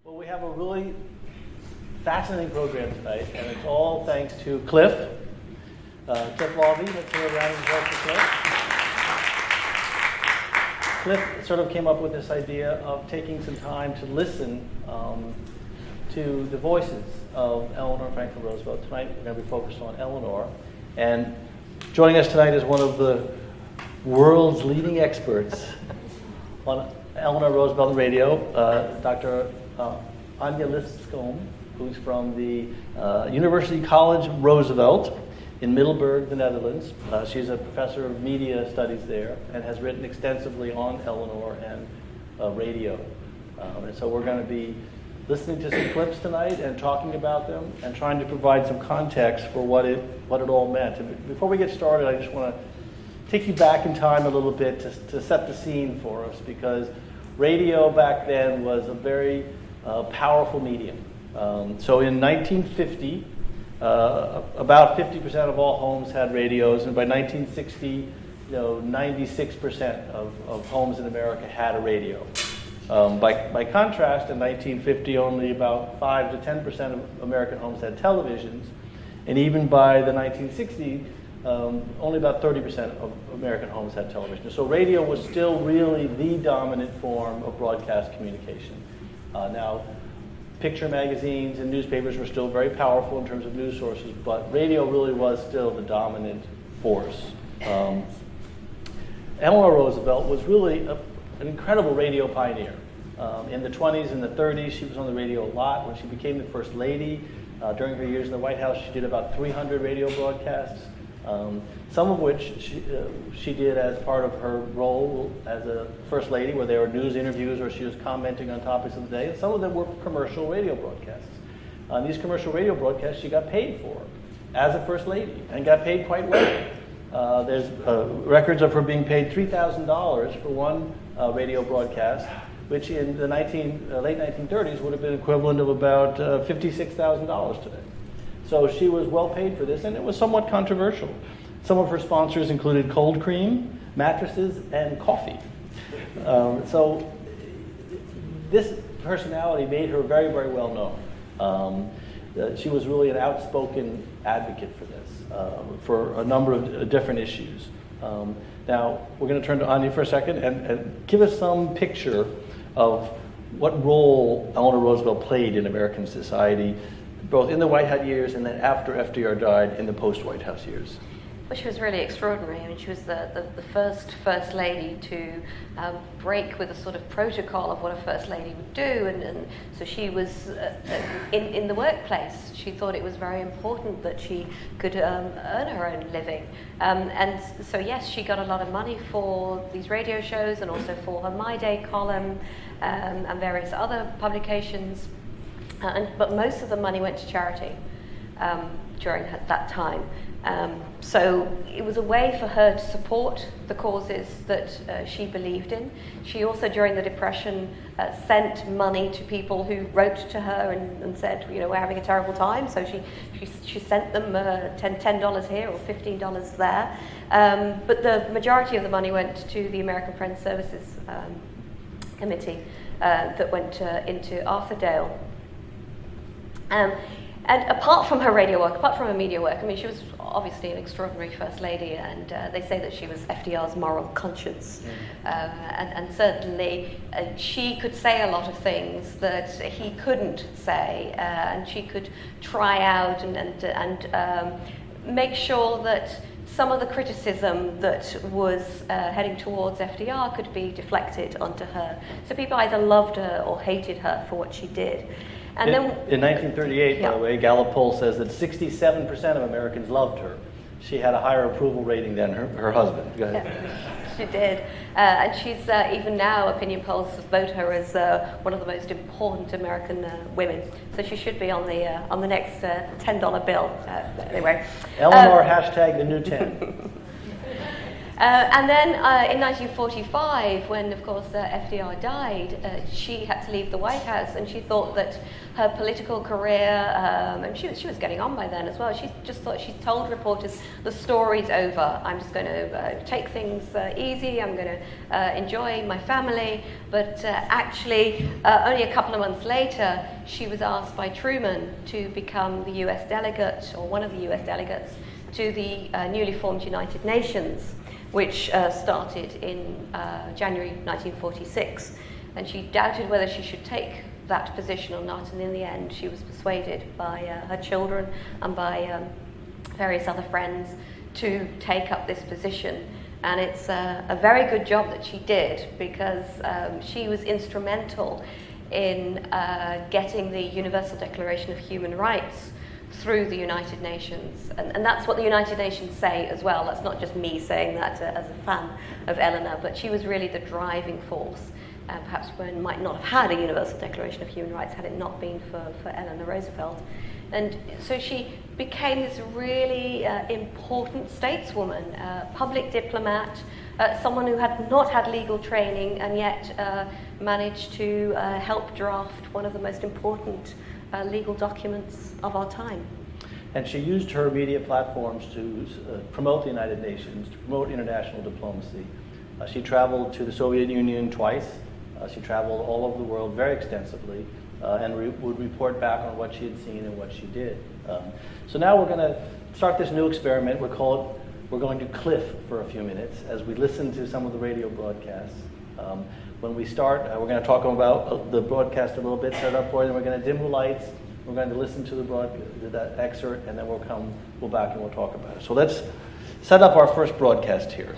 Well, we have a really fascinating program tonight, and it's all thanks to Cliff. Cliff Lawvey, let's hear a round of applause for Cliff. Cliff sort of came up with this idea of taking some time to listen to the voices of Eleanor Franklin Roosevelt. Tonight we're going to be focused on Eleanor. And joining us tonight is one of the world's leading experts on Eleanor Roosevelt and Radio, Dr. Anya Luscombe, who's from the University College Roosevelt in Middelburg, the Netherlands. She's a professor of media studies there and has written extensively on Eleanor and radio. And so we're going to be listening to some clips tonight and talking about them and trying to provide some context for what it all meant. And before we get started, I just want to take you back in time a little bit to set the scene for us, because radio back then was a very powerful medium. So in 1950, about 50% of all homes had radios, and by 1960, 96% of homes in America had a radio. By contrast, in 1950, only about 5 to 10% of American homes had televisions, and even by the 1960s, only about 30% of American homes had television. So radio was still really the dominant form of broadcast communication. Now, picture magazines and newspapers were still very powerful in terms of news sources, but radio really was still the dominant force. Eleanor Roosevelt was really an incredible radio pioneer. In the 20s and the 30s, she was on the radio a lot. When she became the First Lady, during her years in the White House, she did about 300 radio broadcasts, some of which she did as part of her role as a First Lady, where there were news interviews or she was commenting on topics of the day. And some of them were commercial radio broadcasts. These commercial radio broadcasts she got paid for as a First Lady, and got paid quite well. There's records of her being paid $3,000 for one radio broadcast, which in the late 1930s would have been equivalent of about $56,000 today. So she was well paid for this, and it was somewhat controversial. Some of her sponsors included cold cream, mattresses, and coffee. So this personality made her very, very well known. She was really an outspoken advocate for this, for a number of different issues. Now, we're going to turn to Anya for a second and give us some picture of what role Eleanor Roosevelt played in American society, both in the White House years and then after FDR died in the post-White House years. Well, she was really extraordinary. I mean, she was the first lady to break with a sort of protocol of what a first lady would do, and so she was in the workplace. She thought it was very important that she could earn her own living, and so yes, she got a lot of money for these radio shows and also for her My Day column and various other publications, but most of the money went to charity during that time. So it was a way for her to support the causes that she believed in. She also, during the Depression, sent money to people who wrote to her and said, we're having a terrible time. So she sent them $10 here or $15 there. But the majority of the money went to the American Friends Services Committee that went into Arthurdale. And apart from her radio work, apart from her media work, I mean, she was obviously an extraordinary First Lady, and they say that she was FDR's moral conscience. And certainly she could say a lot of things that he couldn't say, and she could try out and make sure that some of the criticism that was heading towards FDR could be deflected onto her. So people either loved her or hated her for what she did. And in 1938, by the way, Gallup poll says that 67% of Americans loved her. She had a higher approval rating than her husband. Go ahead. She did. And she's, even now, opinion polls vote her as one of the most important American women. So she should be on the next $10 bill. Anyway. Eleanor, hashtag the new 10. And then in 1945, when of course FDR died, she had to leave the White House, and she thought that her political career, and she was getting on by then as well, she just thought, she told reporters, the story's over, I'm just going to take things easy, I'm going to enjoy my family. But actually, only a couple of months later, she was asked by Truman to become the US delegate, or one of the US delegates, to the newly formed United Nations, which started in January 1946. And she doubted whether she should take that position or not, and in the end she was persuaded by her children and by various other friends to take up this position. And it's a very good job that she did, because she was instrumental in getting the Universal Declaration of Human Rights through the United Nations. And that's what the United Nations say as well. That's not just me saying that as a fan of Eleanor, but she was really the driving force. Perhaps one might not have had a Universal Declaration of Human Rights had it not been for Eleanor Roosevelt. And so she became this really important stateswoman, public diplomat, someone who had not had legal training and yet managed to help draft one of the most important legal documents of our time. And she used her media platforms to promote the United Nations, to promote international diplomacy. She traveled to the Soviet Union twice. She traveled all over the world very extensively, and would report back on what she had seen and what she did. So now we're going to start this new experiment. We're going to cliff for a few minutes as we listen to some of the radio broadcasts. When we start, we're going to talk about the broadcast a little bit, set up for it, and we're going to dim the lights. We're going to listen to that excerpt, and then we'll back and we'll talk about it. So let's set up our first broadcast here.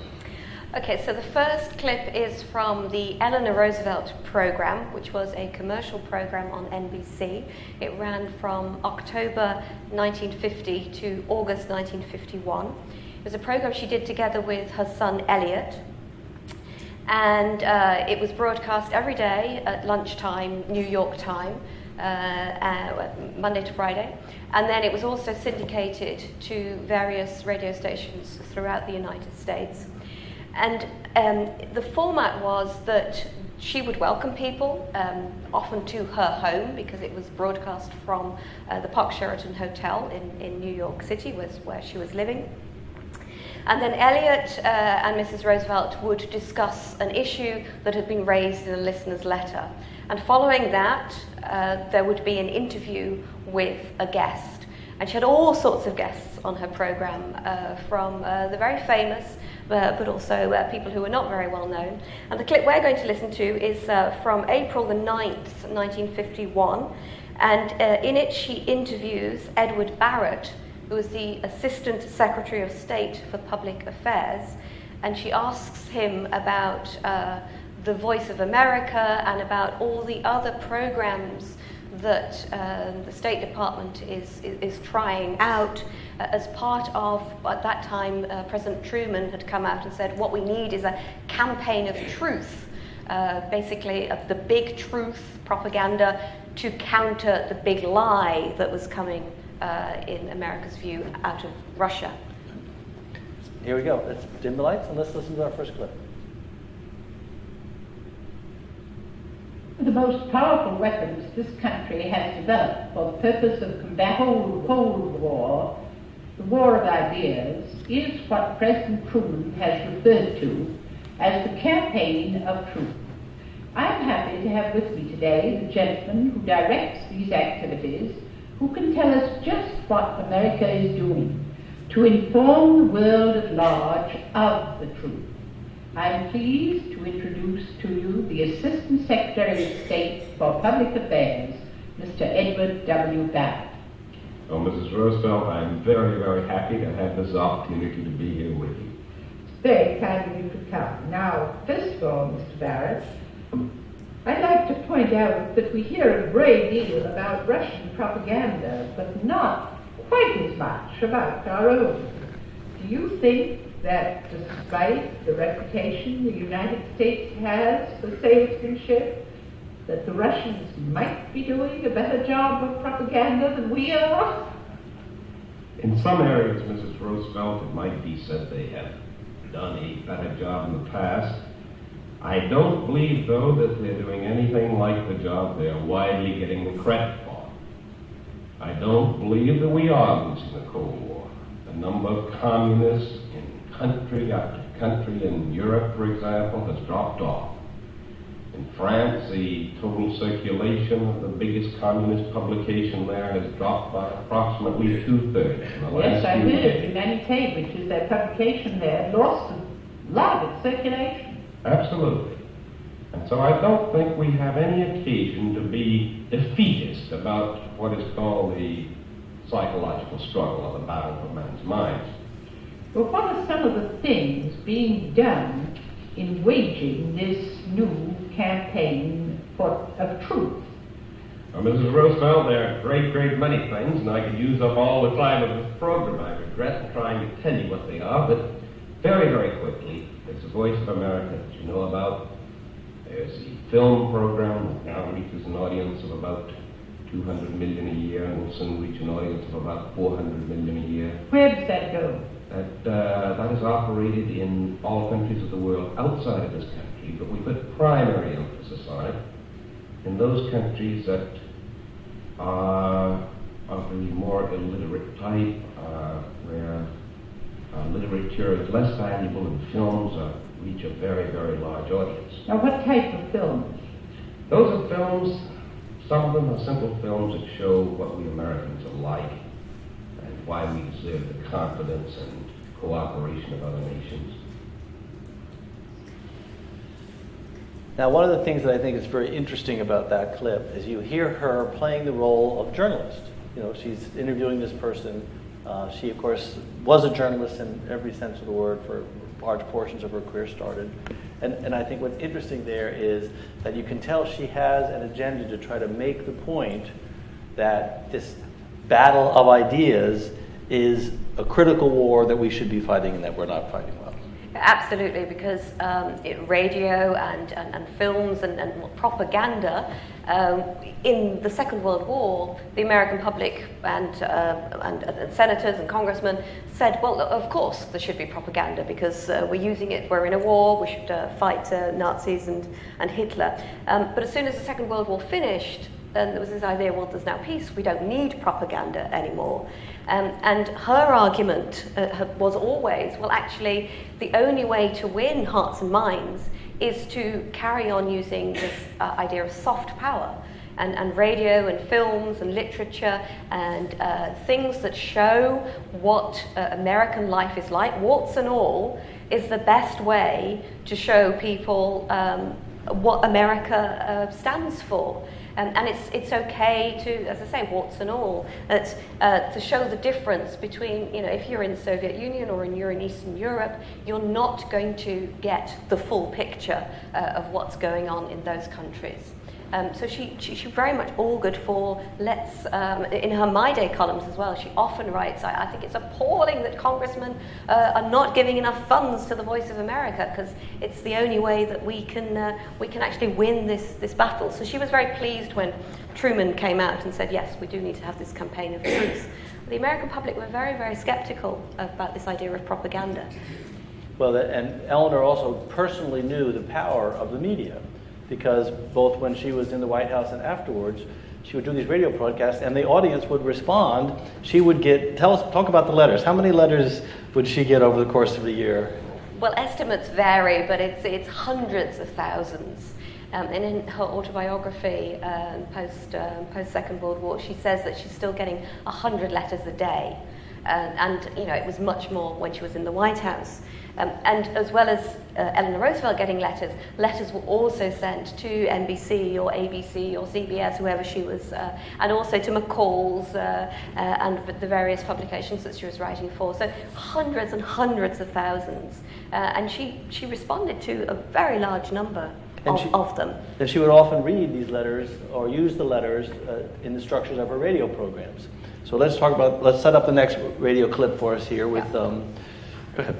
Okay, so the first clip is from the Eleanor Roosevelt program, which was a commercial program on NBC. It ran from October 1950 to August 1951. It was a program she did together with her son Elliot, and it was broadcast every day at lunchtime, New York time, Monday to Friday. And then it was also syndicated to various radio stations throughout the United States. And the format was that she would welcome people, often to her home, because it was broadcast from the Park Sheraton Hotel in New York City, where she was living. And then Elliot and Mrs. Roosevelt would discuss an issue that had been raised in a listener's letter. And following that, there would be an interview with a guest. And she had all sorts of guests on her program, from the very famous, but also people who were not very well known. And the clip we're going to listen to is from April the 9th, 1951. And in it, she interviews Edward Barrett, who was the Assistant Secretary of State for Public Affairs. And she asks him about the Voice of America and about all the other programs that the State Department is trying out as part of, at that time, President Truman had come out and said, what we need is a campaign of truth, basically of the big truth propaganda to counter the big lie that was coming in America's view out of Russia. Here we go. Let's dim the lights and let's listen to our first clip. The most powerful weapons this country has developed for the purpose of combating the Cold War, the war of ideas, is what President Truman has referred to as the campaign of truth. I'm happy to have with me today the gentleman who directs these activities, who can tell us just what America is doing to inform the world at large of the truth. I'm pleased to introduce to you the Assistant Secretary of State for Public Affairs, Mr. Edward W. Barrett. Well, Mrs. Roosevelt, I'm very, very happy to have this opportunity to be here with you. It's very kind of you to come. Now, first of all, Mr. Barrett, I'd like to point out that we hear a great deal about Russian propaganda, but not quite as much about our own. Do you think that despite the reputation the United States has for salesmanship, that the Russians might be doing a better job of propaganda than we are? In some areas, Mrs. Roosevelt, it might be said they have. done a better job in the past. I don't believe, though, that they're doing anything like the job they're widely getting the credit for. I don't believe that we are losing the Cold War. The number of communists in country after country in Europe, for example, has dropped off. In France, the total circulation of the biggest communist publication there has dropped by approximately 2/3 in the last Yes, I few heard years. Humanité, which is their publication there, lost a lot of its circulation. Absolutely. And so I don't think we have any occasion to be defeatist about what is called the psychological struggle or the battle for men's minds. Well, what are some of the things being done in waging this new campaign of truth? Well, Mrs. Roosevelt, there are a great many things, and I could use up all the time of this program, I regret, in trying to tell you what they are, but very quickly, there's the Voice of America that you know about. There's the film program that now reaches an audience of about 200 million a year, and will soon reach an audience of about 400 million a year. Where does that go? That is operated in all countries of the world outside of this country, but we put primary emphasis on it in those countries that are of the more illiterate type, where literature is less valuable and films reach a very large audience. Now, what type of films? Those are films, some of them are simple films that show what we Americans are like and why we deserve the confidence and cooperation of other nations. Now, one of the things that I think is very interesting about that clip is you hear her playing the role of journalist. You know, she's interviewing this person. She, of course, was a journalist in every sense of the word for large portions of her career started. And I think what's interesting there is that you can tell she has an agenda to try to make the point that this battle of ideas is a critical war that we should be fighting and that we're not fighting well. Absolutely, because radio and films and propaganda in the Second World War, the American public and senators and congressmen said, well, of course there should be propaganda because we're using it, we're in a war, we should fight Nazis and Hitler. But as soon as the Second World War finished, and there was this idea, well, there's now peace, we don't need propaganda anymore. And her argument was always, well, actually, the only way to win hearts and minds is to carry on using this idea of soft power. And radio and films and literature and things that show what American life is like, warts and all, is the best way to show people what America stands for. And it's okay to, as I say, warts and all, to show the difference between, you know, if you're in the Soviet Union or you're in Eastern Europe, you're not going to get the full picture of what's going on in those countries. So she very much augured for, in her My Day columns as well, she often writes, I think it's appalling that congressmen are not giving enough funds to the Voice of America because it's the only way that we can actually win this battle. So she was very pleased when Truman came out and said, yes, we do need to have this campaign of truth. The American public were very skeptical about this idea of propaganda. Well, and Eleanor also personally knew the power of the media, because both when she was in the White House and afterwards, she would do these radio broadcasts and the audience would respond. She would talk about the letters. How many letters would she get over the course of the year? Well, estimates vary, but it's hundreds of thousands. And in her autobiography, post Second World War, she says that she's still getting 100 letters a day. And you know, it was much more when she was in the White House. And as well as Eleanor Roosevelt getting letters were also sent to NBC or ABC or CBS, whoever she was, and also to McCall's and the various publications that she was writing for. So hundreds and hundreds of thousands. And she responded to a very large number of them. And she would often read these letters or use the letters in the structures of her radio programs. So let's set up the next radio clip for us here with, go ahead.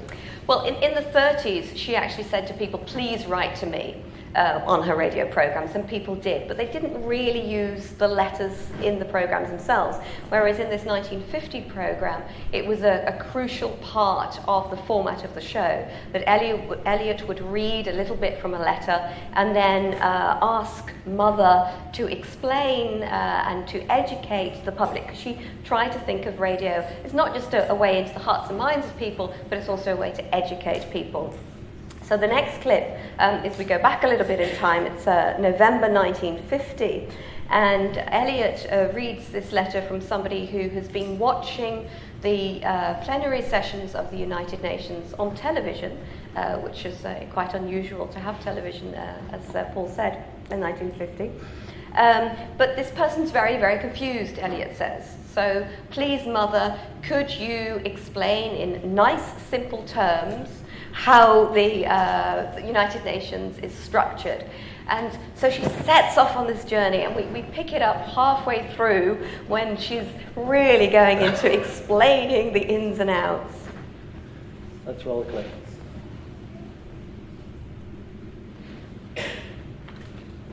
Well, in the 30s, she actually said to people, please write to me on her radio programs, and people did, but they didn't really use the letters in the programs themselves. Whereas in this 1950 program, it was a crucial part of the format of the show, that Eliot would read a little bit from a letter and then ask Mother to explain and to educate the public. She tried to think of radio as not just a way into the hearts and minds of people, but it's also a way to educate people. So the next clip is, we go back a little bit in time, it's November 1950, and Eliot reads this letter from somebody who has been watching the plenary sessions of the United Nations on television, which is quite unusual to have television, as Paul said, in 1950. But this person's very, very confused, Eliot says. So, please, Mother, could you explain in nice, simple terms how the United Nations is structured? And so she sets off on this journey, and we pick it up halfway through when she's really going into explaining the ins and outs. Let's roll a clip.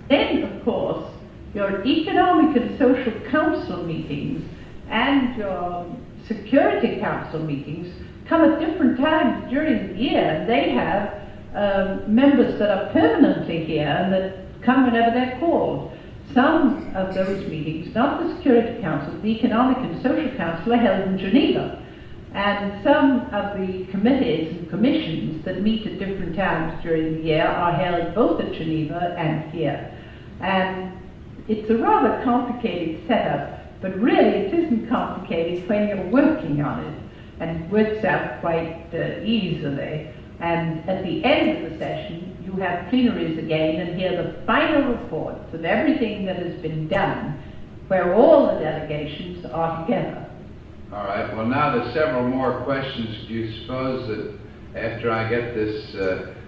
Then, of course, your Economic and Social Council meetings and your Security Council meetings come at different times during the year, and they have members that are permanently here and that come whenever they're called. Some of those meetings, not the Security Council, the Economic and Social Council, are held in Geneva. And some of the committees and commissions that meet at different times during the year are held both at Geneva and here. And it's a rather complicated setup, but really it isn't complicated when you're working on it, and it works out quite easily. And at the end of the session, you have plenaries again and hear the final reports of everything that has been done, where all the delegations are together. All right, well, now there's several more questions. Do you suppose that after I get this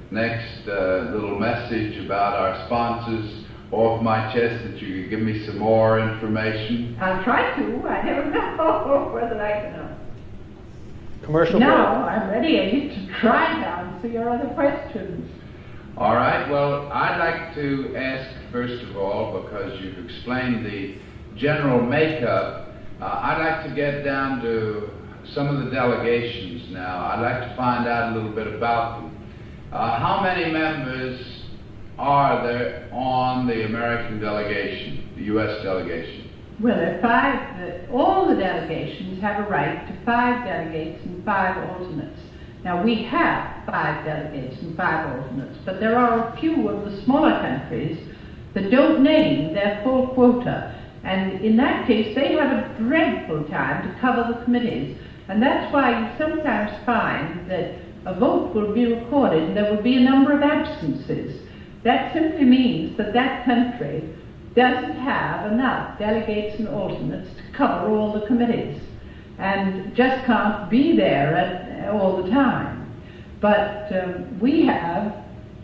next little message about our sponsors off my chest, that you could give me some more information? I'll try to. I never know whether I can. Commercial Now break. I'm ready to try to answer your other questions. All right, well, I'd like to ask, first of all, because you've explained the general makeup, I'd like to get down to some of the delegations now. I'd like to find out a little bit about them. How many members are there on the American delegation, the U.S. delegation? Well, there are five. All the delegations have a right to 5 delegates and 5 alternates. Now, we have 5 delegates and 5 alternates, but there are a few of the smaller countries that don't name their full quota. And in that case, they have a dreadful time to cover the committees. And that's why you sometimes find that a vote will be recorded and there will be a number of absences. That simply means that that country doesn't have enough delegates and alternates to cover all the committees and just can't be there all the time. But we have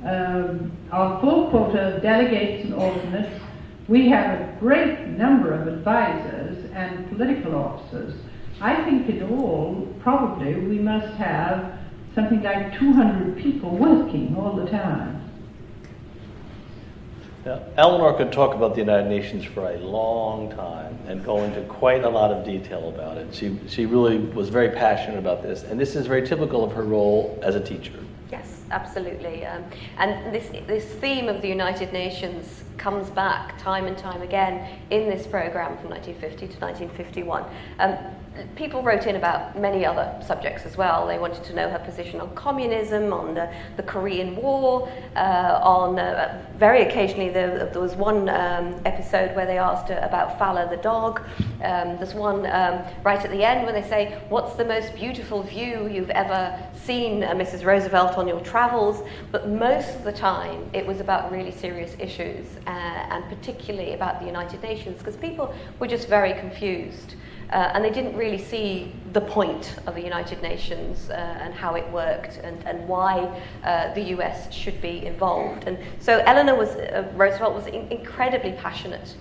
our full quota of delegates and alternates. We have a great number of advisors and political officers. I think in all, probably, we must have something like 200 people working all the time. Now, Eleanor could talk about the United Nations for a long time and go into quite a lot of detail about it. She really was very passionate about this, and this is very typical of her role as a teacher. Yes, absolutely. And this theme of the United Nations comes back time and time again in this program from 1950 to 1951. People wrote in about many other subjects as well. They wanted to know her position on communism, on the Korean War, on very occasionally there was one episode where they asked her about Fowler the dog. There's one right at the end where they say, "What's the most beautiful view you've ever seen, Mrs. Roosevelt, on your travels?" But most of the time it was about really serious issues, and particularly about the United Nations, because people were just very confused. And they didn't really see the point of the United Nations and how it worked and why the US should be involved. And so Eleanor Roosevelt was incredibly passionate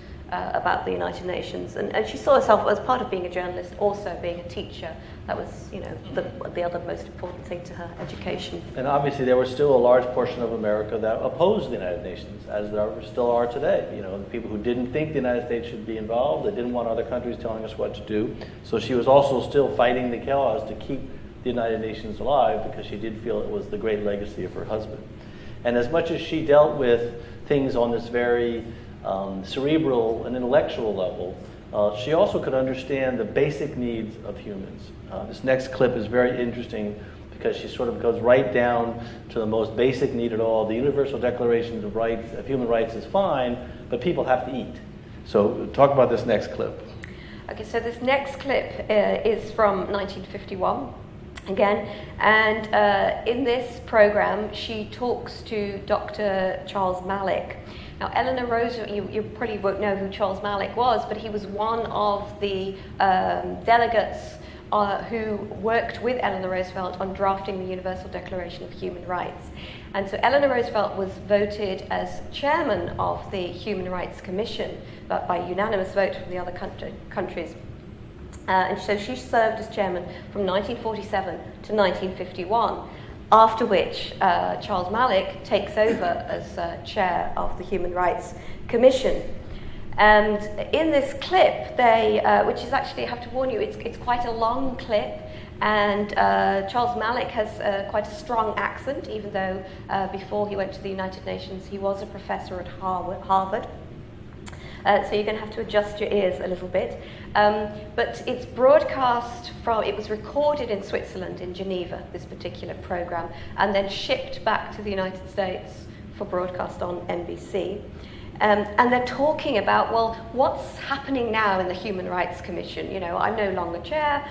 about the United Nations, and she saw herself as part of being a journalist, also being a teacher. That was, the other most important thing to her education. And obviously there was still a large portion of America that opposed the United Nations, as there still are today. The people who didn't think the United States should be involved, they didn't want other countries telling us what to do. So she was also still fighting the cause to keep the United Nations alive, because she did feel it was the great legacy of her husband. And as much as she dealt with things on this very cerebral and intellectual level, she also could understand the basic needs of humans. This next clip is very interesting because she sort of goes right down to the most basic need at all. The Universal Declaration of Human Rights is fine, but people have to eat. So talk about this next clip. Okay, so this next clip is from 1951. Again, and in this program, she talks to Dr. Charles Malik. Now, Eleanor Roosevelt, you probably won't know who Charles Malik was, but he was one of the delegates who worked with Eleanor Roosevelt on drafting the Universal Declaration of Human Rights. And so Eleanor Roosevelt was voted as chairman of the Human Rights Commission, but by unanimous vote from the other countries. And so she served as chairman from 1947 to 1951, after which Charles Malik takes over as chair of the Human Rights Commission. And in this clip, which is actually, I have to warn you, it's quite a long clip, and Charles Malik has quite a strong accent, even though before he went to the United Nations, he was a professor at Harvard. So you're going to have to adjust your ears a little bit. But it's broadcast it was recorded in Switzerland, in Geneva, this particular program, and then shipped back to the United States for broadcast on NBC. And they're talking about, well, what's happening now in the Human Rights Commission? I'm no longer chair,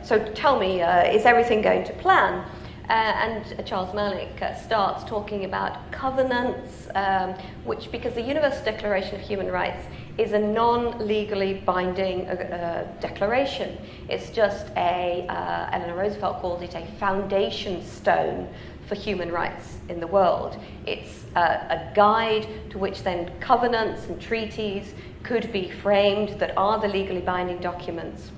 so tell me, is everything going to plan? And Charles Malik starts talking about covenants, which, because the Universal Declaration of Human Rights is a non-legally binding declaration. It's just Eleanor Roosevelt called it a foundation stone for human rights in the world. It's a guide to which then covenants and treaties could be framed that are the legally binding documents.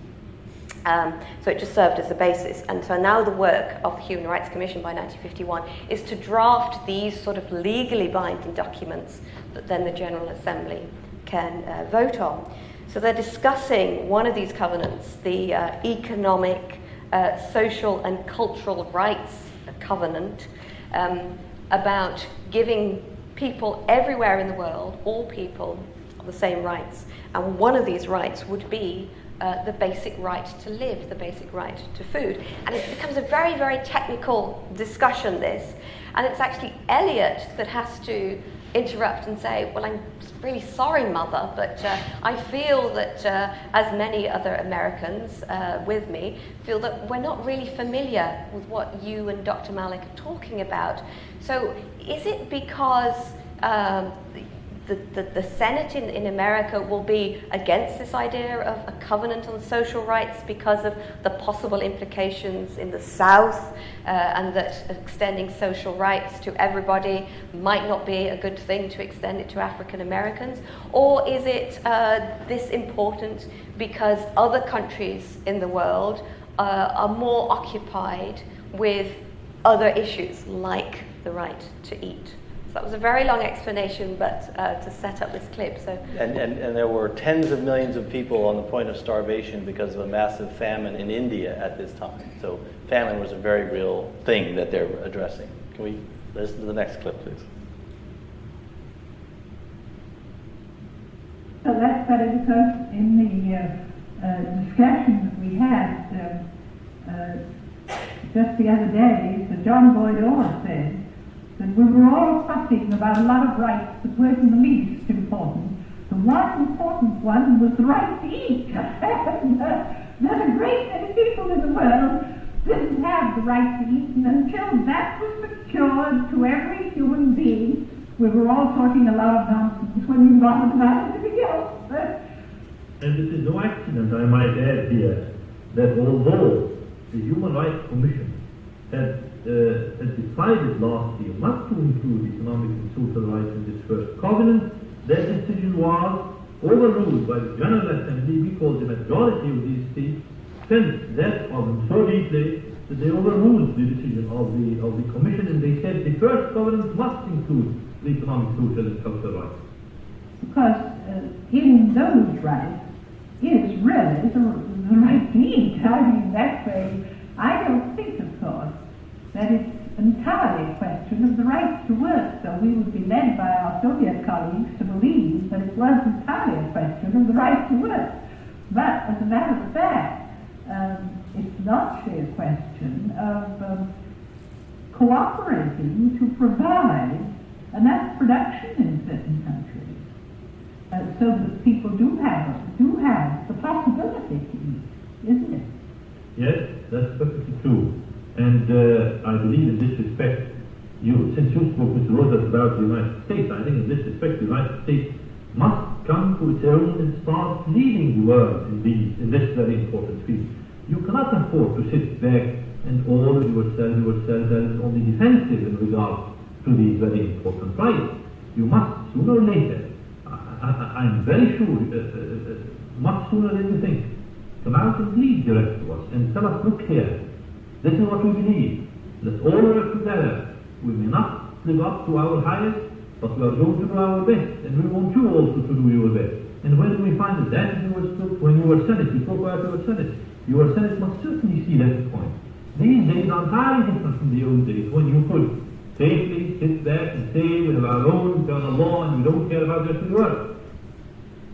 So it just served as a basis. And so now the work of the Human Rights Commission by 1951 is to draft these sort of legally binding documents that then the General Assembly can vote on. So they're discussing one of these covenants, the Economic, Social and Cultural Rights Covenant, about giving people everywhere in the world, all people, the same rights. And one of these rights would be the basic right to live, the basic right to food. And it becomes a very, very technical discussion, this. And it's actually Eliot that has to interrupt and say, well, I'm really sorry, Mother, but I feel that, as many other Americans with me, feel that we're not really familiar with what you and Dr. Malik are talking about. So is it because the Senate in America will be against this idea of a covenant on social rights because of the possible implications in the South, and that extending social rights to everybody might not be a good thing to extend it to African Americans? Or is it this important because other countries in the world are more occupied with other issues like the right to eat? That was a very long explanation, but to set up this clip. So and there were tens of millions of people on the point of starvation because of a massive famine in India at this time. So famine was a very real thing that they're addressing. Can we listen to the next clip, please? So that's better because in the discussions we had just the other day, Sir John Boyd Orr said that we were all fussing about a lot of rights that weren't the least important. The one important one was the right to eat. And that a great many people in the world didn't have the right to eat, and until that was secured to every human being, we were all talking a lot of nonsense when we wanted about anything else. And it is no accident, I might add here, that although the Human Rights Commission had decided last year not to include economic and social rights in this first covenant, their decision was overruled by the General Assembly because the majority of these states felt that problem so deeply that they overruled the decision of the Commission, and they said the first governance must include the economic, social, and cultural rights. Because in those rights is really the right need. I mean, that way, I don't think, of course, that it's entirely a question of the right to work, though we would be led by our Soviet colleagues to believe that it was entirely a question of the right to work. But, as a matter of fact, it's largely a question of cooperating to provide enough production in certain countries so that people do have the possibility to eat, isn't it? Yes, that's perfectly true. And I believe in this respect, since you spoke, Mr. Roosevelt, about the United States, I think in this respect the United States must come to its own and start leading the world in this very important field. You cannot afford to sit back and order yourself as only defensive in regard to these very important rights. You must, sooner or later, I'm very sure, much sooner than you think, come out and lead the rest of us and tell us, look here, this is what we believe. Let's all work together. We may not live up to our highest, but we are going to do our best, and we want you also to do your best. And when we find that is understood, when you were Senate, you spoke about your Senate must certainly see that point. These days are entirely different from the old days, when you could safely sit back and say we have our own internal law and we don't care about the rest of the world.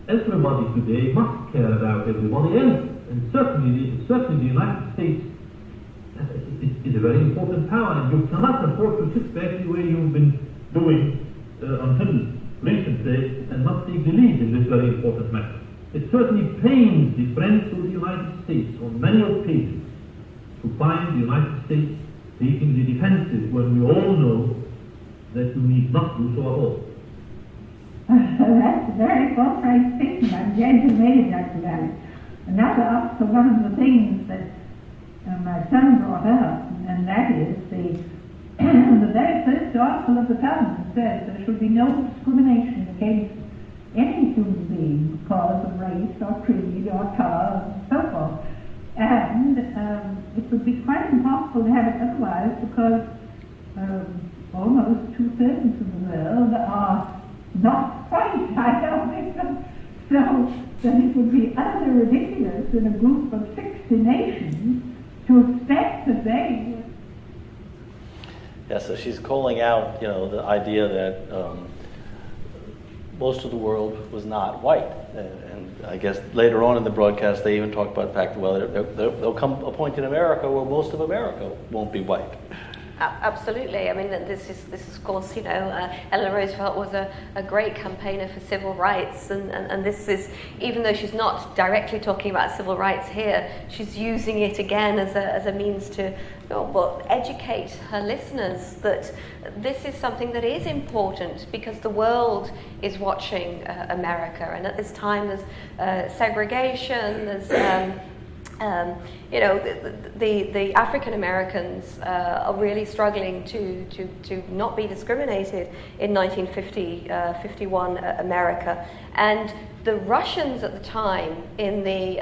Everybody today must care about everybody else, and certainly the United States is a very important power, and you cannot afford to sit back the way you've been doing until recently and not take the lead in this very important matter. It certainly pains the friends of the United States on many occasions to find the United States taking the defensive when we all know that you need not do so at all. That's a very forthright statement. I'm glad you made it, Dr. Valley. And that's also one of the things that my son brought up, and that is the very first article of the Covenant says there should be no discrimination against any human being because of race or creed or color and so forth. And it would be quite impossible to have it otherwise because almost 2/3 of the world are not white. I don't think so. So then it would be utterly ridiculous in a group of 60 nations to expect that they... Yeah, so she's calling out, the idea that most of the world was not white. And I guess later on in the broadcast, they even talked about the fact that, well, there'll come a point in America where most of America won't be white. Absolutely. I mean, this is of course, Eleanor Roosevelt was a great campaigner for civil rights, and this is, even though she's not directly talking about civil rights here, she's using it again as a means to educate her listeners that this is something that is important because the world is watching America, and at this time there's segregation, there's the African Americans are really struggling to not be discriminated in 1951 America, and the Russians at the time in the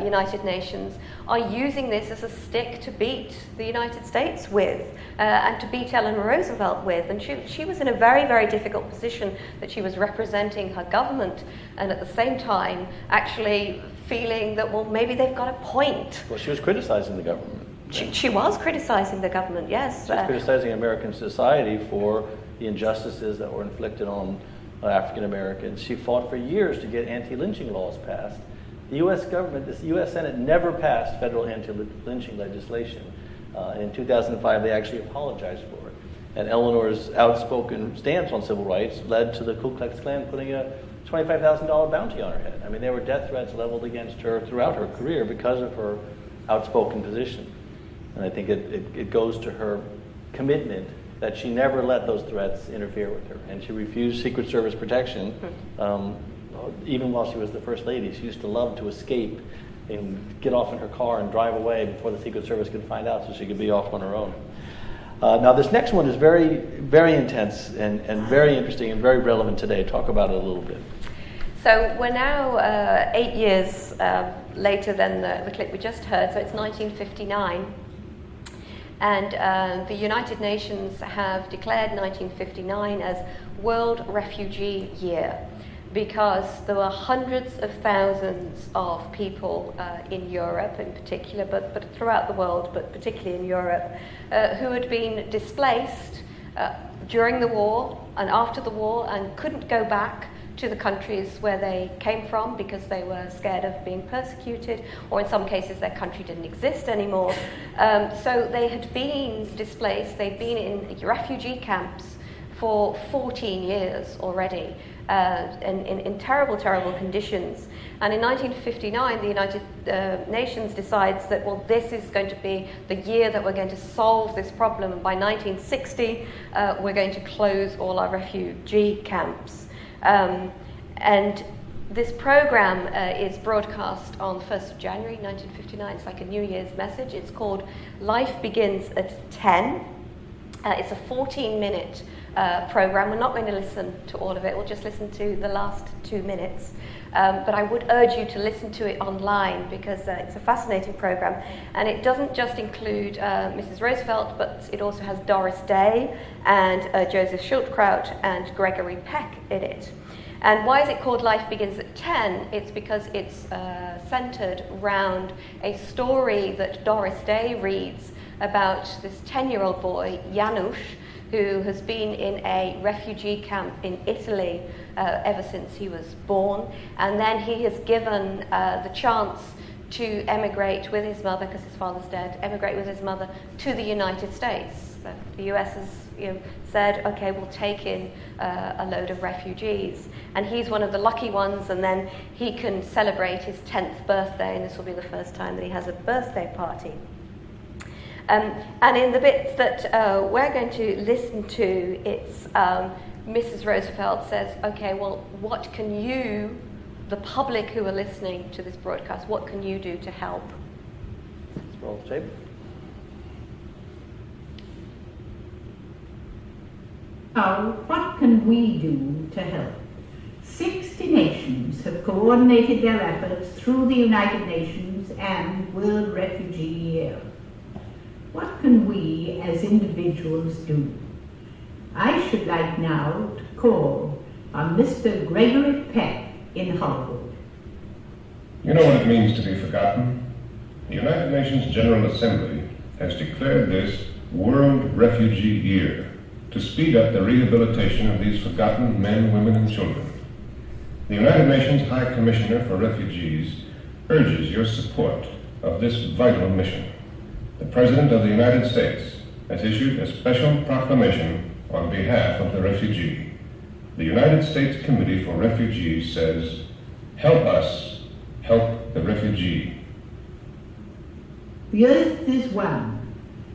United Nations are using this as a stick to beat the United States with and to beat Eleanor Roosevelt with, and she was in a very, very difficult position that she was representing her government and at the same time actually feeling that, well, maybe they've got a point. Well, she was criticizing the government. She was criticizing the government, yes. She was criticizing American society for the injustices that were inflicted on African Americans. She fought for years to get anti-lynching laws passed. The U.S. government, the U.S. Senate never passed federal anti-lynching legislation. In 2005, they actually apologized for it. And Eleanor's outspoken stance on civil rights led to the Ku Klux Klan putting a $25,000 bounty on her head. I mean, there were death threats leveled against her throughout her career because of her outspoken position. And I think it goes to her commitment that she never let those threats interfere with her. And she refused Secret Service protection, even while she was the First Lady. She used to love to escape and get off in her car and drive away before the Secret Service could find out so she could be off on her own. Now, this next one is very, very intense and very interesting and very relevant today. Talk about it a little bit. So we're now 8 years later than the clip we just heard, so it's 1959. And the United Nations have declared 1959 as World Refugee Year because there were hundreds of thousands of people in Europe in particular, but throughout the world, but particularly in Europe, who had been displaced during the war and after the war and couldn't go back to the countries where they came from because they were scared of being persecuted, or in some cases their country didn't exist anymore. So they had been displaced, they'd been in refugee camps for 14 years already, in terrible, terrible conditions. And in 1959, the United Nations decides that, well, this is going to be the year that we're going to solve this problem. And by 1960, we're going to close all our refugee camps. And this program is broadcast on the 1st of January 1959. It's like a New Year's message. It's called Life Begins at 10. It's a 14-minute program. We're not going to listen to all of it. We'll just listen to the last 2 minutes. But I would urge you to listen to it online because it's a fascinating program. And it doesn't just include Mrs. Roosevelt, but it also has Doris Day and Joseph Schildkraut and Gregory Peck in it. And why is it called Life Begins at 10? It's because it's centered around a story that Doris Day reads about this 10-year-old boy, Janusz, who has been in a refugee camp in Italy ever since he was born. And then he has given the chance to emigrate with his mother, because his father's dead, emigrate with his mother to the United States. The US has said, okay, we'll take in a load of refugees. And he's one of the lucky ones, and then he can celebrate his 10th birthday, and this will be the first time that he has a birthday party. And in the bits that we're going to listen to, it's Mrs. Roosevelt says, okay, well, what can you, the public who are listening to this broadcast, what can you do to help? Let's roll the tape. Now, what can we do to help? 60 nations have coordinated their efforts through the United Nations and World Refugee Year. What can we as individuals do? I should like now to call on Mr. Gregory Peck in Hollywood. You know what it means to be forgotten? The United Nations General Assembly has declared this World Refugee Year to speed up the rehabilitation of these forgotten men, women, and children. The United Nations High Commissioner for Refugees urges your support of this vital mission. The President of the United States has issued a special proclamation on behalf of the refugee. The United States Committee for Refugees says, help us, help the refugee. The earth is one.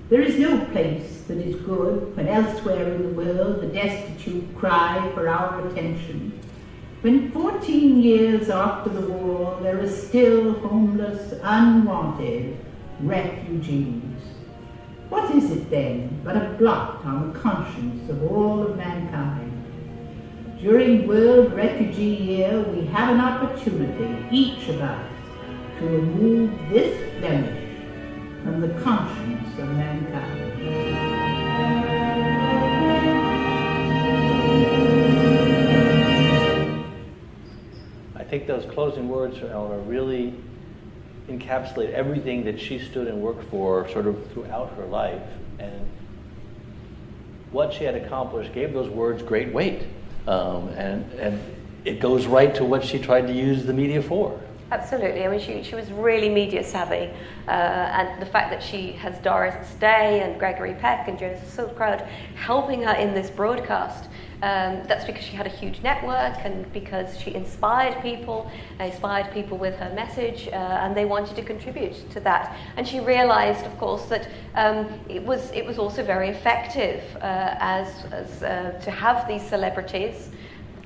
There is no place that is good when elsewhere in the world the destitute cry for our attention. When 14 years after the war there are still homeless, unwanted refugees. What is it then but a blot on the conscience of all of mankind? During World Refugee Year, we have an opportunity, each of us, to remove this blemish from the conscience of mankind. I think those closing words from Eleanor really encapsulate everything that she stood and worked for sort of throughout her life, and what she had accomplished gave those words great weight, and it goes right to what she tried to use the media for. Absolutely. I mean, she was really media savvy, and the fact that she has Doris Day and Gregory Peck and Joseph Schildkraut helping her in this broadcast, that's because she had a huge network and because she inspired people with her message, and they wanted to contribute to that. And she realized, of course, that it was also very effective as to have these celebrities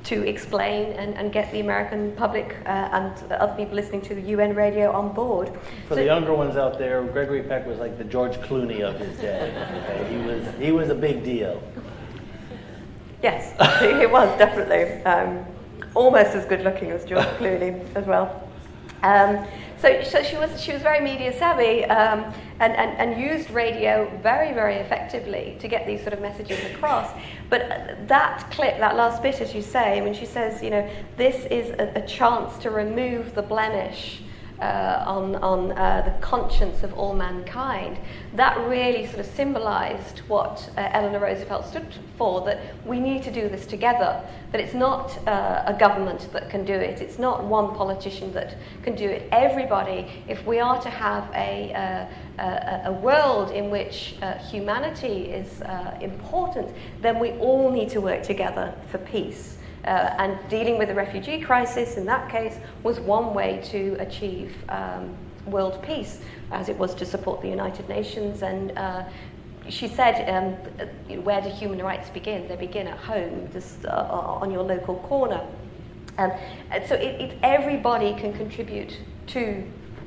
to explain and get the American public and other people listening to the UN radio on board. For the younger ones out there, Gregory Peck was like the George Clooney of his day. Okay? He was a big deal. Yes, he was, definitely. almost as good looking as George Clooney as well. So she was very media savvy and used radio very, very effectively to get these sort of messages across. But that clip, that last bit, as you say, when she says, this is a chance to remove the blemish on the conscience of all mankind, that really sort of symbolized what Eleanor Roosevelt stood for, that we need to do this together, that it's not a government that can do it, it's not one politician that can do it. Everybody, if we are to have a world in which humanity is important, then we all need to work together for peace. And dealing with the refugee crisis, in that case, was one way to achieve world peace, as it was to support the United Nations. And she said, where do human rights begin? They begin at home, just on your local corner. And so everybody can contribute to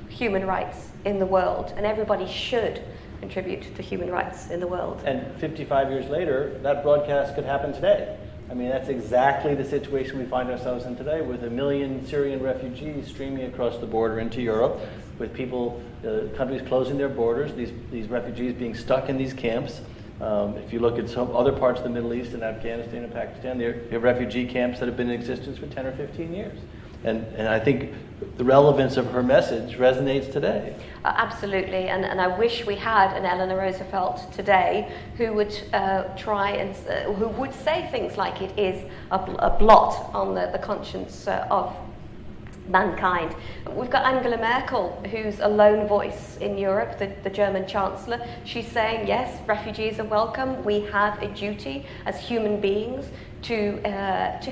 human rights in the world, and everybody should contribute to human rights in the world. And 55 years later, that broadcast could happen today. I mean, that's exactly the situation we find ourselves in today, with 1 million Syrian refugees streaming across the border into Europe, with people, countries closing their borders, these refugees being stuck in these camps. If you look at some other parts of the Middle East and Afghanistan and Pakistan, there are refugee camps that have been in existence for 10 or 15 years. And I think the relevance of her message resonates today. Absolutely, and I wish we had an Eleanor Roosevelt today who would try and who would say things like it is a blot on the conscience of mankind. We've got Angela Merkel, who's a lone voice in Europe, the German Chancellor. She's saying, yes, refugees are welcome. We have a duty as human beings to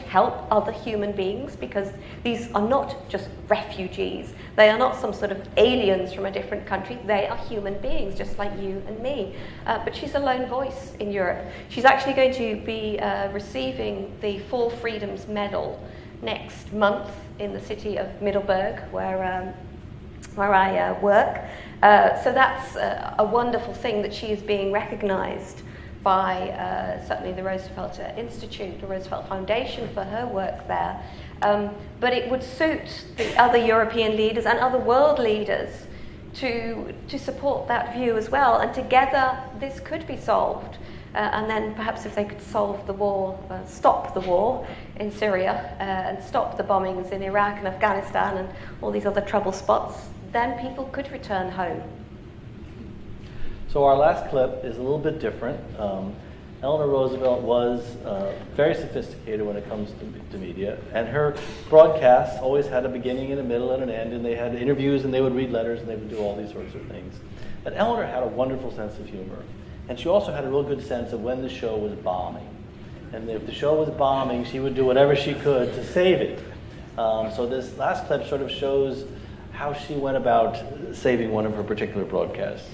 help other human beings, because these are not just refugees. They are not some sort of aliens from a different country. They are human beings, just like you and me. But she's a lone voice in Europe. She's actually going to be receiving the Four Freedoms Medal next month in the city of Middelburg, where I work. So that's a wonderful thing that she is being recognised by certainly the Roosevelt Institute, the Roosevelt Foundation, for her work there. But it would suit the other European leaders and other world leaders to support that view as well. And together this could be solved. And then perhaps if they could solve the war, stop the war in Syria, and stop the bombings in Iraq and Afghanistan and all these other trouble spots, then people could return home. So our last clip is a little bit different. Eleanor Roosevelt was very sophisticated when it comes to media, and her broadcasts always had a beginning and a middle and an end, and they had interviews and they would read letters and they would do all these sorts of things. But Eleanor had a wonderful sense of humor, and she also had a real good sense of when the show was bombing. And if the show was bombing, she would do whatever she could to save it. So this last clip sort of shows how she went about saving one of her particular broadcasts.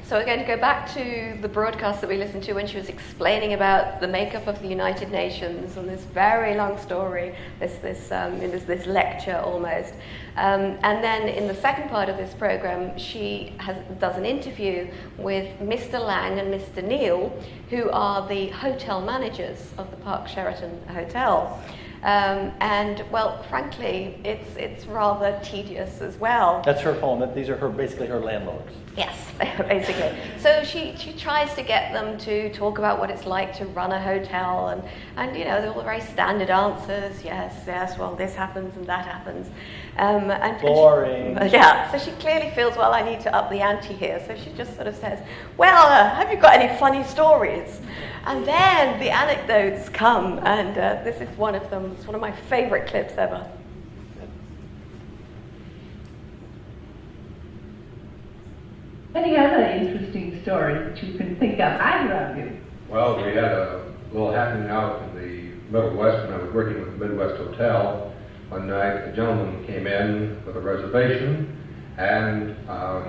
So we're going to go back to the broadcast that we listened to when she was explaining about the makeup of the United Nations and this very long story, this lecture almost. And then in the second part of this program, she does an interview with Mr. Lang and Mr. Neal, who are the hotel managers of the Park Sheraton Hotel. And well, frankly, it's rather tedious as well. That's her home. These are basically her landlords. Yes, basically. So she tries to get them to talk about what it's like to run a hotel, and they're all very standard answers. Yes. Well, this happens and that happens. And boring. Yeah. So she clearly feels, well, I need to up the ante here. So she just sort of says, well, have you got any funny stories? And then the anecdotes come, and this is one of them. It's one of my favourite clips ever. Any other interesting stories that you can think of, either of you? Well, we had a little happening out in the Middle West when I was working with the Midwest Hotel. One night, a gentleman came in with a reservation, and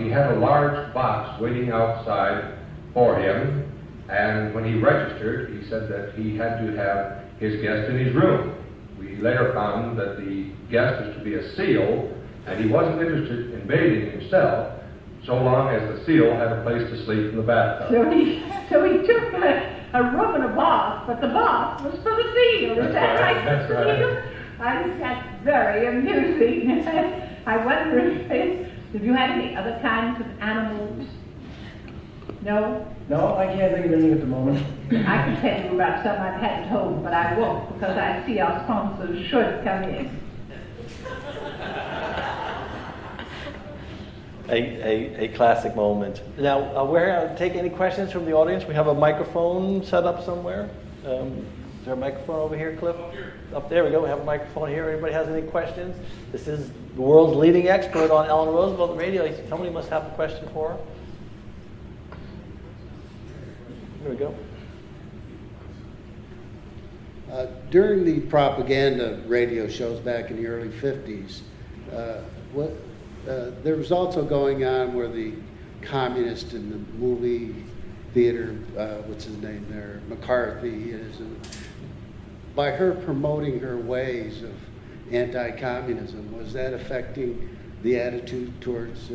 he had a large box waiting outside for him. And when he registered, he said that he had to have his guest in his room. We later found that the guest was to be a SEAL, and he wasn't interested in bathing himself, so long as the SEAL had a place to sleep in the bathtub. So he took a room and a bath, but the bath was for the SEAL. Is that right? That's right. I think that's very amusing. I wonder if you have any other kinds of animals? No? No, I can't think of anything at the moment. I can tell you about some I've had at home, but I won't because I see our sponsors should come in. A classic moment. Now, we're take any questions from the audience. We have a microphone set up somewhere. Is there a microphone over here, Cliff? Up there we go. We have a microphone here. Anybody has any questions? This is the world's leading expert on Eleanor Roosevelt and Radio. Somebody must have a question for her. Here we go. During the propaganda radio shows back in the early 50s, there was also going on where the communist in the movie theater, what's his name there, McCarthy is, by her promoting her ways of anti-communism, was that affecting the attitude towards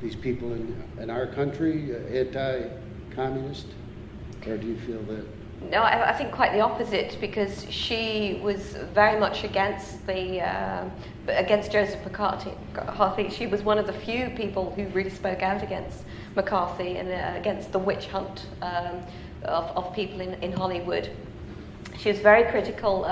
these people in our country, anti-communist? Or do you feel that? No, I think quite the opposite, because she was very much against Joseph McCarthy. She was one of the few people who really spoke out against McCarthy and against the witch hunt of people in Hollywood. She was very critical,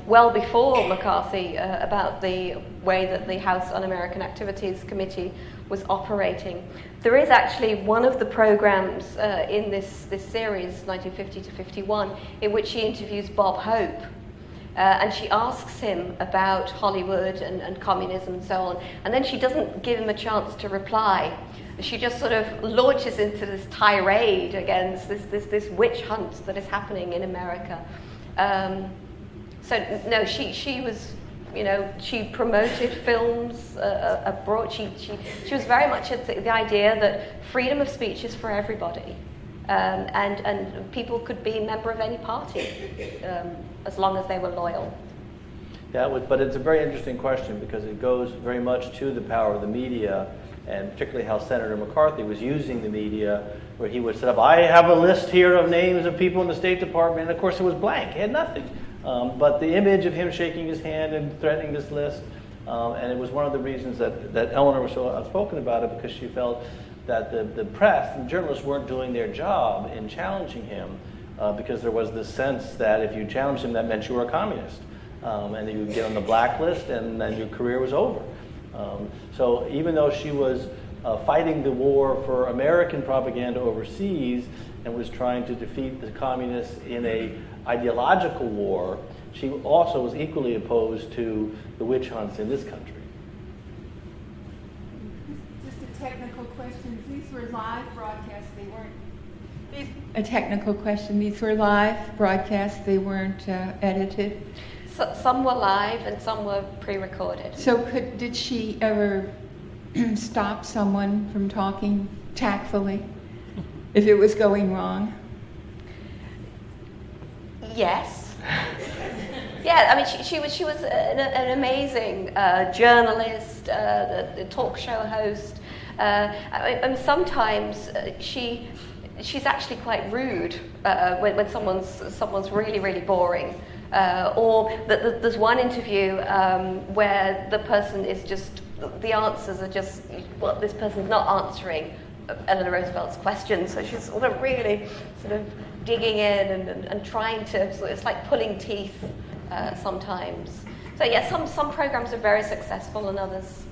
well before McCarthy, about the way that the House Un-American Activities Committee was operating. There is actually one of the programs in this series, 1950 to 51, in which she interviews Bob Hope. And she asks him about Hollywood and communism and so on. And then she doesn't give him a chance to reply. She just sort of launches into this tirade against this witch hunt that is happening in America. So no, she was, she promoted films abroad. She was very much at the idea that freedom of speech is for everybody, and people could be a member of any party as long as they were loyal. Yeah, but it's a very interesting question because it goes very much to the power of the media, and particularly how Senator McCarthy was using the media, where he would set up, I have a list here of names of people in the State Department, and of course it was blank, it had nothing. But the image of him shaking his hand and threatening this list, and it was one of the reasons that Eleanor was so outspoken about it, because she felt that the press and journalists weren't doing their job in challenging him, because there was this sense that if you challenged him, that meant you were a communist. And you would get on the blacklist, and then your career was over. So even though she was fighting the war for American propaganda overseas and was trying to defeat the communists in a ideological war, she also was equally opposed to the witch hunts in this country. Just a technical question. These were live broadcasts. They weren't. A technical question. These were live broadcasts. They weren't edited. So, some were live and some were pre-recorded. So did she ever stop someone from talking tactfully if it was going wrong? Yes. Yeah, I mean, she was an amazing journalist, a talk show host. And sometimes she's actually quite rude when someone's really, really boring. Or there's one interview where the person is just, the answers are just, well, this person's not answering Eleanor Roosevelt's questions, so she's sort of really sort of digging in and trying to, it's like pulling teeth sometimes. So yeah, some programs are very successful and others,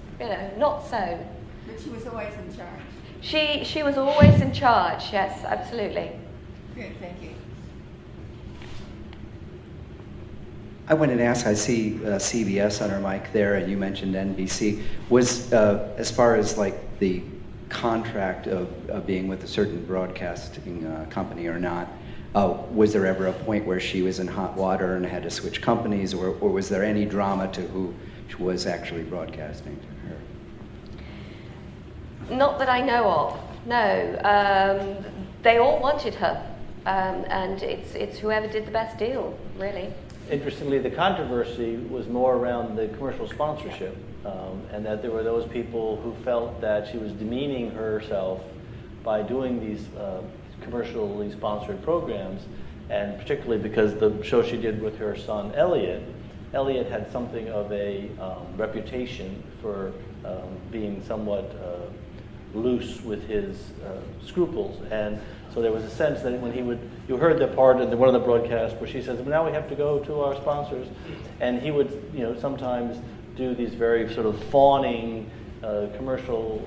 not so. But she was always in charge. She was always in charge, yes, absolutely. Good, thank you. I wanted to ask, I see CBS on our mic there, and you mentioned NBC. Was, as far as like the contract of being with a certain broadcasting company or not, was there ever a point where she was in hot water and had to switch companies, or was there any drama to who was actually broadcasting to her? Not that I know of, no. They all wanted her, and it's whoever did the best deal, really. Interestingly, the controversy was more around the commercial sponsorship, and that there were those people who felt that she was demeaning herself by doing these commercially sponsored programs, and particularly because the show she did with her son Elliot Eliot had something of a reputation for being somewhat loose with his scruples, and so there was a sense that when you heard the part in one of the broadcasts where she says, well, now we have to go to our sponsors, and he would, sometimes do these very sort of fawning commercial,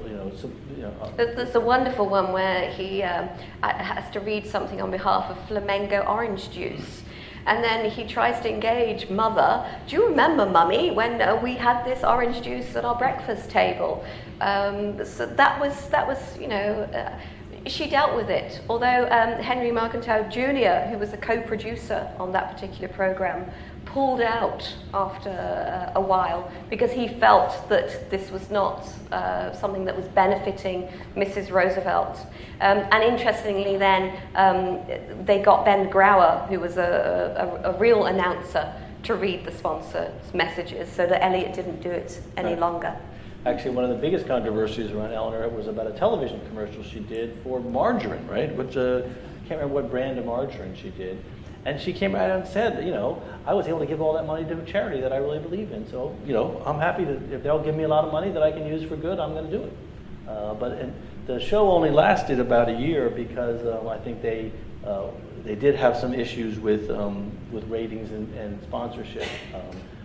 There's a wonderful one where he has to read something on behalf of Flamingo orange juice. And then he tries to engage Mother. Do you remember, Mummy, when we had this orange juice at our breakfast table? So that was, she dealt with it. Although Henry Mercantile Jr., who was a co-producer on that particular program, pulled out after a while because he felt that this was not something that was benefiting Mrs. Roosevelt. And interestingly then, they got Ben Grauer, who was a real announcer, to read the sponsor's messages so that Eliot didn't do it any longer. Actually, one of the biggest controversies around Eleanor was about a television commercial she did for margarine, right? Which, I can't remember what brand of margarine she did. And she came out and said, I was able to give all that money to a charity that I really believe in. So, I'm happy that if they'll give me a lot of money that I can use for good, I'm going to do it. But the show only lasted about a year because I think they did have some issues with ratings and sponsorship.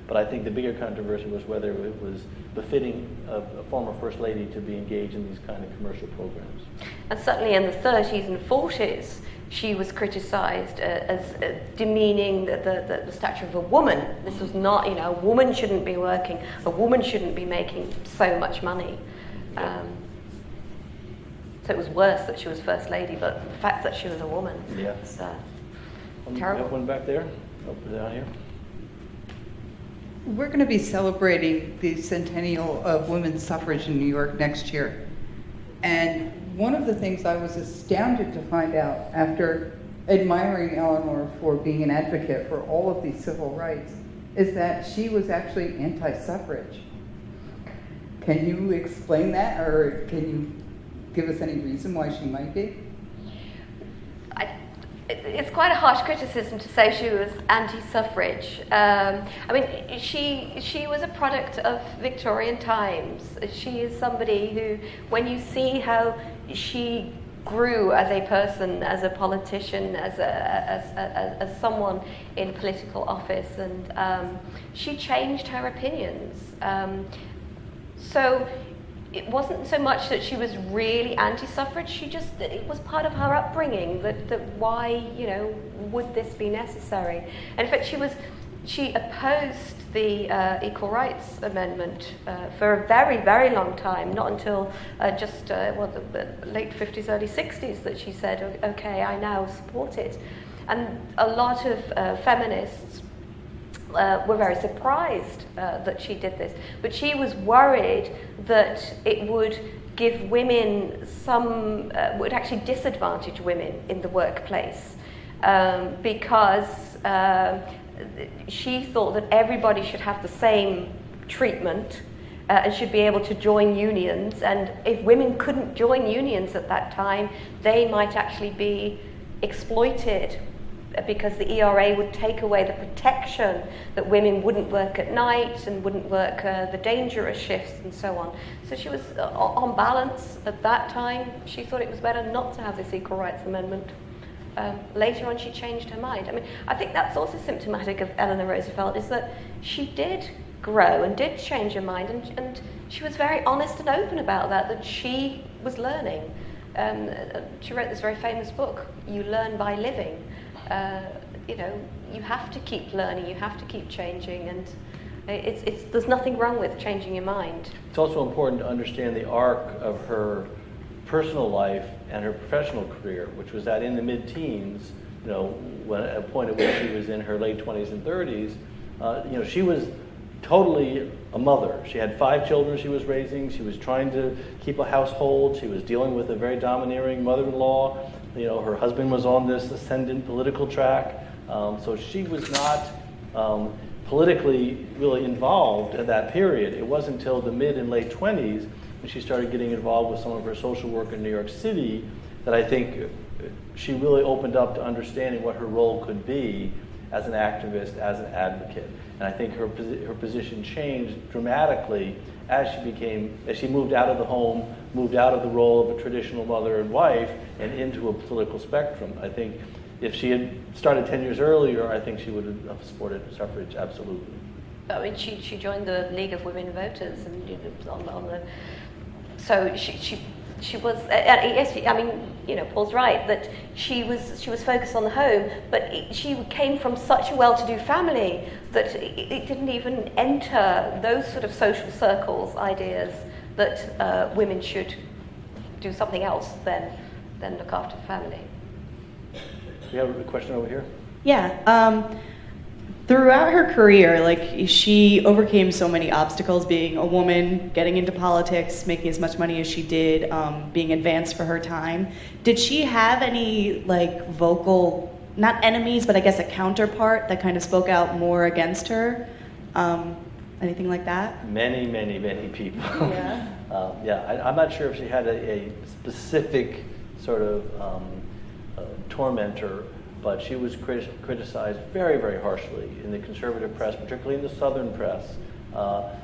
But I think the bigger controversy was whether it was befitting a former First Lady to be engaged in these kind of commercial programs. And certainly in the 30s and 40s, she was criticized as demeaning the stature of a woman. This was not, a woman shouldn't be working, a woman shouldn't be making so much money. So it was worse that she was First Lady, but the fact that she was a woman was terrible. We have one back there, down here. We're going to be celebrating the centennial of women's suffrage in New York next year. And one of the things I was astounded to find out after admiring Eleanor for being an advocate for all of these civil rights is that she was actually anti-suffrage. Can you explain that, or can you give us any reason why she might be? It's quite a harsh criticism to say she was anti-suffrage. She was a product of Victorian times. She is somebody who, when you see how she grew as a person, as a politician, as someone in political office, and she changed her opinions. So it wasn't so much that she was really anti-suffrage, it was part of her upbringing that why, would this be necessary? And in fact, she opposed the Equal Rights Amendment for a very, very long time, not until the late 50s, early 60s that she said, okay, I now support it. And a lot of feminists were very surprised that she did this. But she was worried that it would give women would actually disadvantage women in the workplace because she thought that everybody should have the same treatment and should be able to join unions. And if women couldn't join unions at that time, they might actually be exploited because the ERA would take away the protection that women wouldn't work at night and wouldn't work the dangerous shifts and so on. So she was, on balance, at that time, she thought it was better not to have this Equal Rights Amendment. Later on, she changed her mind. I think that's also symptomatic of Eleanor Roosevelt, is that she did grow and did change her mind, and she was very honest and open about that she was learning. She wrote this very famous book, You Learn by Living. You have to keep learning, you have to keep changing, and there's nothing wrong with changing your mind. It's also important to understand the arc of her personal life and her professional career, which was that in the mid-teens, when at a point at which she was in her late 20s and 30s, she was totally a mother. She had 5 children she was raising. She was trying to keep a household. She was dealing with a very domineering mother-in-law. Her husband was on this ascendant political track. So she was not politically really involved at that period. It wasn't until the mid and late 20s when she started getting involved with some of her social work in New York City that I think she really opened up to understanding what her role could be. as an activist, as an advocate. And I think her position changed dramatically as she moved out of the home, moved out of the role of a traditional mother and wife, and into a political spectrum. I think if she had started 10 years earlier, I think she would have supported suffrage, absolutely. I mean, she joined the League of Women Voters, and so she was. Yes, I mean, Paul's right that she was focused on the home, but she came from such a well-to-do family that it didn't even enter those sort of social circles ideas that women should do something else than look after the family. We have a question over here. Yeah. Throughout her career, she overcame so many obstacles, being a woman, getting into politics, making as much money as she did, being advanced for her time. Did she have any, vocal, not enemies, but I guess a counterpart that kind of spoke out more against her? Anything like that? Many, many, many people. Yeah. I'm not sure if she had a specific sort of tormentor, but she was criticized very, very harshly in the conservative press, particularly in the Southern press.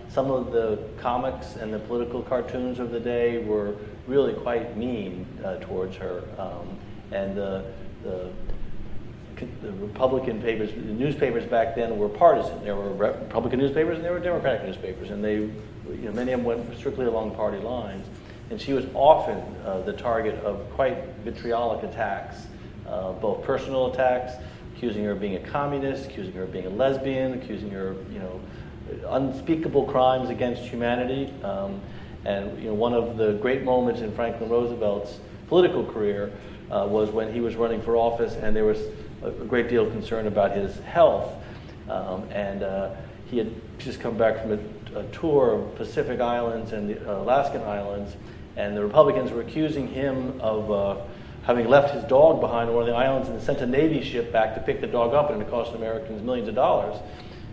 Some of the comics and the political cartoons of the day were really quite mean towards her. And the Republican papers, the newspapers back then were partisan. There were Republican newspapers and there were Democratic newspapers, and many of them went strictly along party lines. And she was often the target of quite vitriolic attacks. Both personal attacks, accusing her of being a communist, accusing her of being a lesbian, accusing her of, unspeakable crimes against humanity. And one of the great moments in Franklin Roosevelt's political career was when he was running for office, and there was a great deal of concern about his health. And he had just come back from a tour of Pacific Islands and the Alaskan Islands, and the Republicans were accusing him of having left his dog behind on one of the islands and sent a Navy ship back to pick the dog up, and it cost Americans millions of dollars.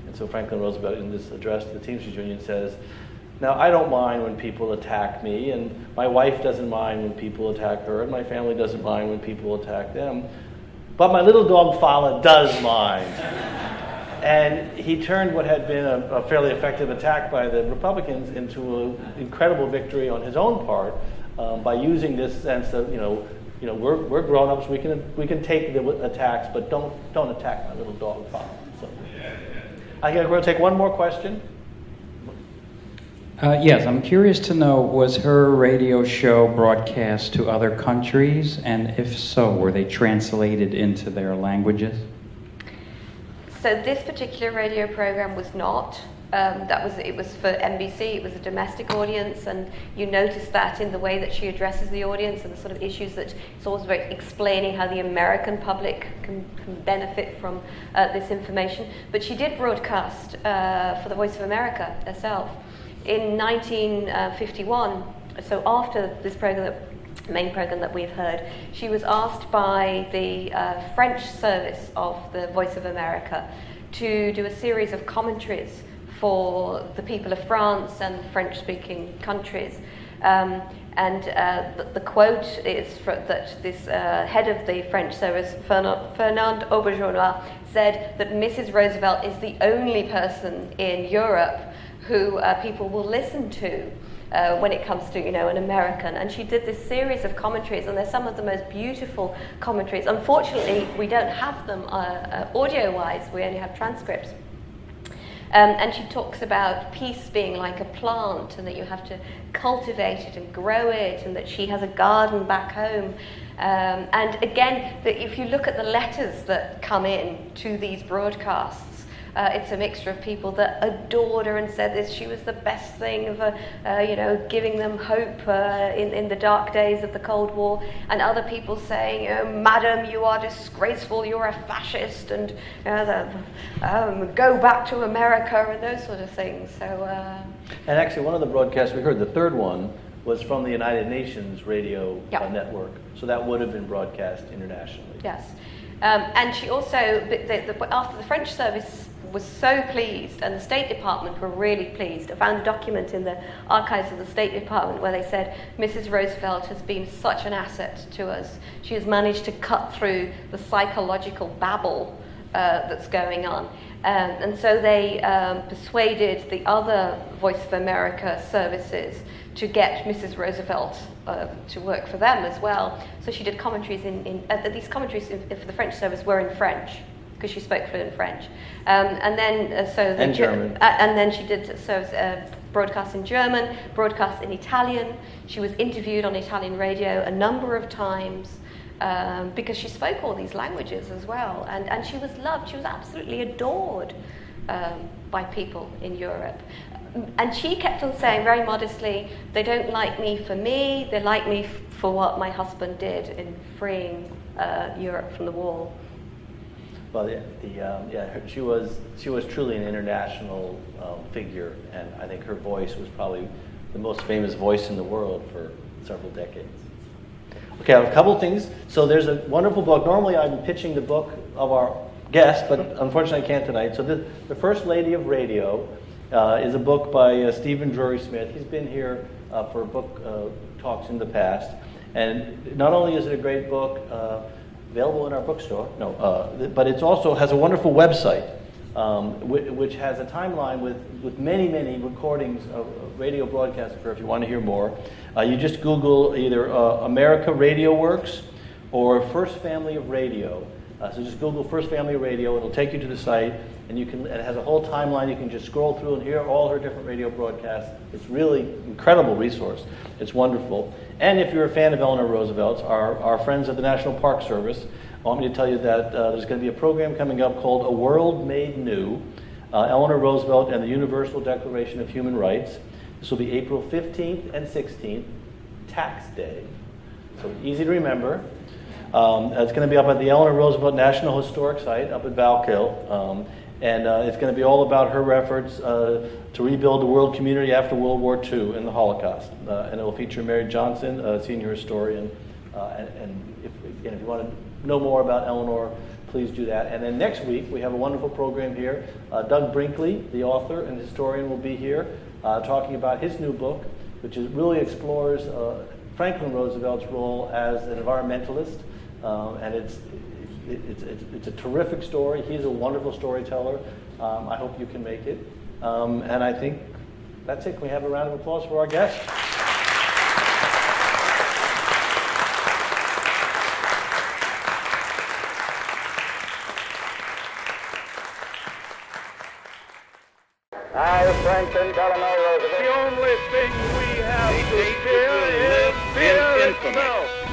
And so Franklin Roosevelt, in this address to the Teamsters Union, says, "Now, I don't mind when people attack me, and my wife doesn't mind when people attack her, and my family doesn't mind when people attack them, but my little dog Fala does mind." And he turned what had been a fairly effective attack by the Republicans into an incredible victory on his own part by using this sense of, we're grown-ups. We can take the attacks, but don't attack my little dog, Fala. So, I think we're going to take one more question. Yes, I'm curious to know, was her radio show broadcast to other countries, and if so, were they translated into their languages? So this particular radio program was not. It was for NBC. It was a domestic audience, and you notice that in the way that she addresses the audience and the sort of issues that it's always about explaining how the American public can benefit from this information. But she did broadcast for the Voice of America herself in 1951. So after this program, the main program that we've heard, she was asked by the French service of the Voice of America to do a series of commentaries for the people of France and French-speaking countries. The quote is that this head of the French service, Fernand Auberjonois, said that Mrs. Roosevelt is the only person in Europe who people will listen to when it comes to, an American. And she did this series of commentaries, and they're some of the most beautiful commentaries. Unfortunately, we don't have them audio-wise. We only have transcripts. And she talks about peace being like a plant, and that you have to cultivate it and grow it, and that she has a garden back home. And again, that if you look at the letters that come in to these broadcasts, it's a mixture of people that adored her and said this, she was the best thing of, giving them hope in the dark days of the Cold War, and other people saying, "Madam, you are disgraceful, you're a fascist," and go back to America, and those sort of things. So. And actually, one of the broadcasts we heard, the third one, was from the United Nations radio network, so that would have been broadcast internationally. Yes. And she also, after the French service was so pleased, and the State Department were really pleased. I found a document in the archives of the State Department where they said, Mrs. Roosevelt has been such an asset to us. She has managed to cut through the psychological babble that's going on. And so they persuaded the other Voice of America services to get Mrs. Roosevelt to work for them as well. So she did commentaries these commentaries for the French service were in French, because she spoke fluent French. And German. And then she did broadcasts in German, broadcasts in Italian. She was interviewed on Italian radio a number of times because she spoke all these languages as well. And she was loved. She was absolutely adored by people in Europe. And she kept on saying very modestly, they don't like me for me, they like me for what my husband did in freeing Europe from the war. Well, she was truly an international figure, and I think her voice was probably the most famous voice in the world for several decades. Okay, I have a couple things. So there's a wonderful book. Normally I'm pitching the book of our guest, but unfortunately I can't tonight. So the First Lady of Radio is a book by Stephen Drury Smith. He's been here for book talks in the past, and not only is it a great book, available in our bookstore. But it also has a wonderful website, which has a timeline with many, many recordings of radio broadcasts. If you want to hear more, you just Google either America Radio Works or First Family of Radio. So just Google First Family of Radio. It'll take you to the site, and it has a whole timeline. You can just scroll through and hear all her different radio broadcasts. It's really incredible resource. It's wonderful. And if you're a fan of Eleanor Roosevelt, our friends at the National Park Service want me to tell you that there's going to be a program coming up called A World Made New, Eleanor Roosevelt and the Universal Declaration of Human Rights. This will be April 15th and 16th, Tax Day. So easy to remember. It's going to be up at the Eleanor Roosevelt National Historic Site up at Valkill. And it's going to be all about her efforts to rebuild the world community after World War II and the Holocaust. And it will feature Mary Johnson, a senior historian. And if you want to know more about Eleanor, please do that. And then next week, we have a wonderful program here. Doug Brinkley, the author and historian, will be here talking about his new book, which really explores Franklin Roosevelt's role as an environmentalist. And it's a terrific story. He's a wonderful storyteller. I hope you can make it. And I think that's it. Can we have a round of applause for our guest? I, Franklin Delano Roosevelt. The only thing we have to fear is fear itself.